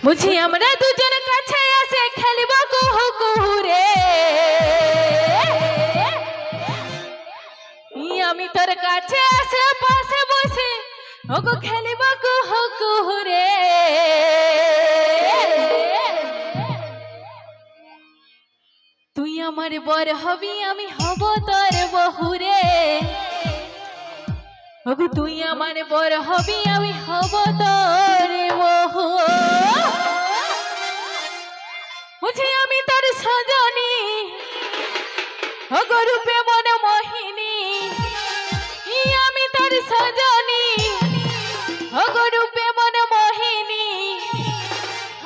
বুঝি আমরা দুজন কাছে আসে খেলিব কুহু কুহু রে, আমি তোর কাছে আসে পাশে বসে ওগো খেলিব কুহু কুহু রে। তুই আমার বর হবি আমি হব তোর বহু রে, ওগো তুই আমার বর হবি আমি হব তোর বহু। বুঝি আমি তোর সজনী ওগো রূপে মন মোহিনী, আমি তোর সজনী ওগো রূপে মন মোহিনী,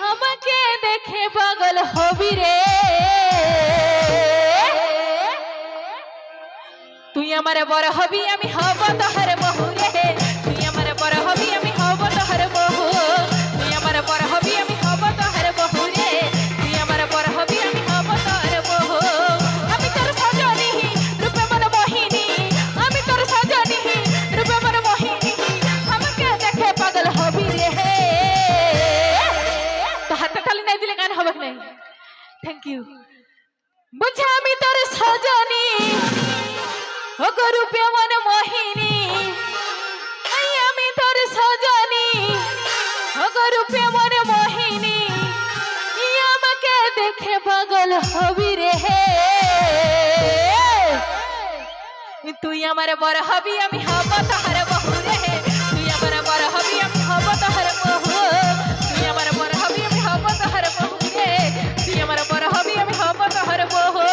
আমাকে দেখে পাগল হবি রে। তুই আমার বড় হবি আমি হব তোর বহু রে, তুই আমার বড় হবি আমি হব তোর বহু, তুই আমার বড় হবি আমি হব তোর বহু রে, তুই আমার বড় হবি আমি হব তোর বহু। আমি তোর সজনী রূপে মন মোহিনী, আমি তোর সজনী রূপে মন মোহিনী, আমাকে দেখে পাগল হবি রে। তো হাতে তালি নাই দিলে গান হবে না। Thank you. বুঝা আমি তোর সজনী ওগো রূপে মন মোহিনী, আমি তোর সজনী ওগো রূপে মন মোহিনী, আমাকে দেখে পাগল হবি রে। তুই আমার বড় হবি আমি হব তোর বহু রে, তুই আমার বড় হবি আমি হব তোর বহু, তুই আমার বড় হবি আমি হব তোর বহু রে, তুই আমার বড় হবি আমি হব তোর বহু।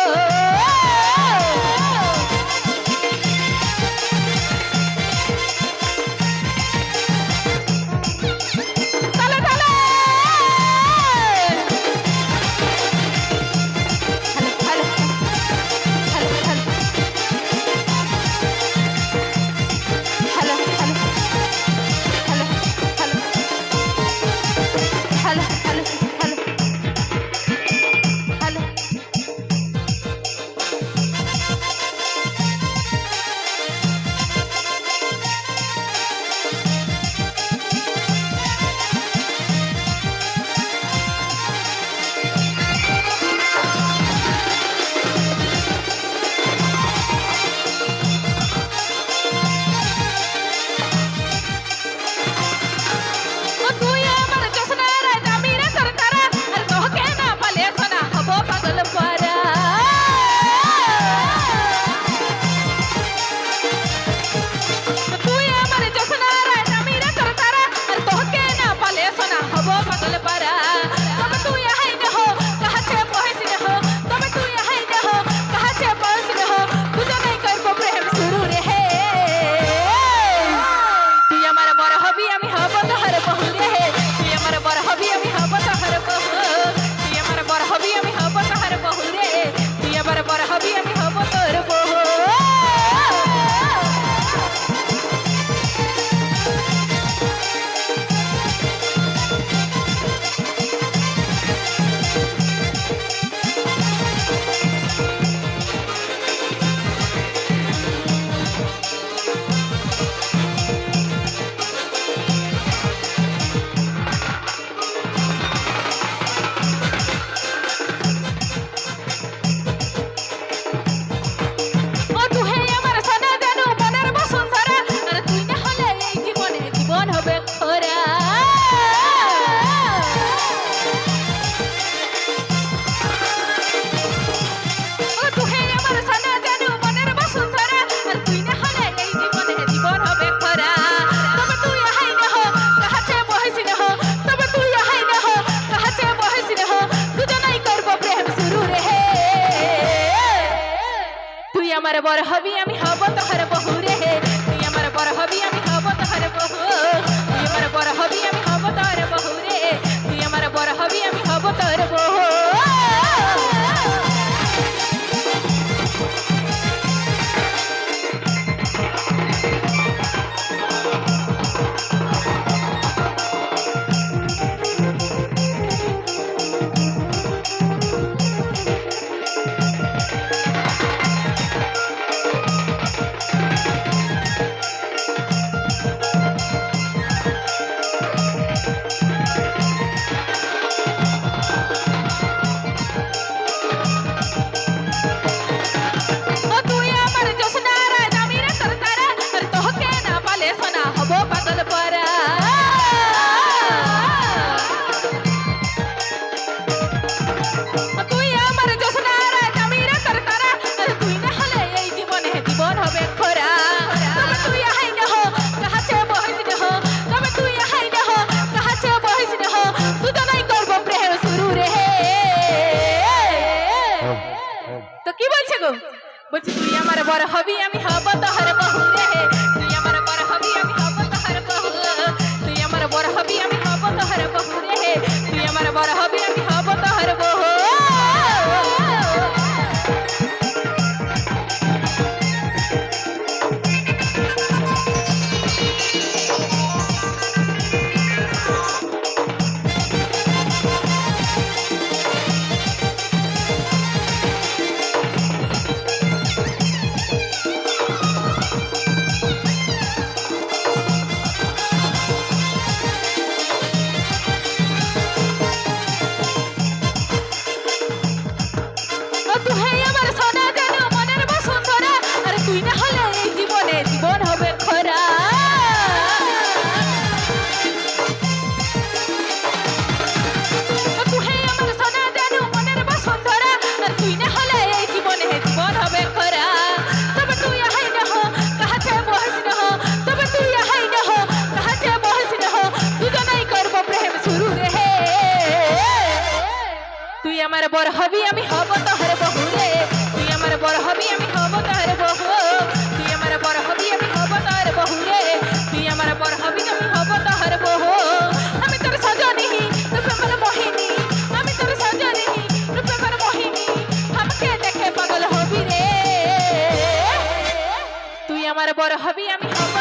আমার বড় হবি আমি হব তোর বহু রে, তুই আমার বড় হবি আমি হব তোর বহু, তুই আমার বড় হবি আমি হব তোর বহু রে, তুই আমার বড় হবি আমি হব তোর বহু। বলছি তুই আমার বড় হবি আমি হব তোহার বহু রে তুই আমার বড় হবি আমি হব তোহার বহু তুই আমার বড় হবি আমি হব তোহার বহু রে তুই আমার বড় হবি আমি হব তোহার বহু তুই আমার সোনা জানো মনের বসুন্ধরা আর তুই না হলে এই জীবনে জীবন হবে খরা তুই আমার সোনা জানো মনের বসুন্ধরা আর তুই না হলে এই জীবনে জীবন হবে খরা তবে তুই আহাই না হো কাহাতে বহস না হো তবে তুই আহাই না হো কাহাতে বহস না হো দুজনেই করব প্রেম শুরু রে তুই আমার বড় হবি আমি হব তোহার বহু রে তুই আমার বড় হবি আমি হব তোহার বহু তুই আমার বড় হবি আমি হব তোহার বহু রে তুই আমার বড় হবি আমি হব তোহার বহু আমি তোর সজনী রূপে মোর মোহিনী আমি তোর সজনী রূপে মোর মোহিনী আমাকে দেখে পাগল হবি রে তুই আমার বড় হবি আমি হব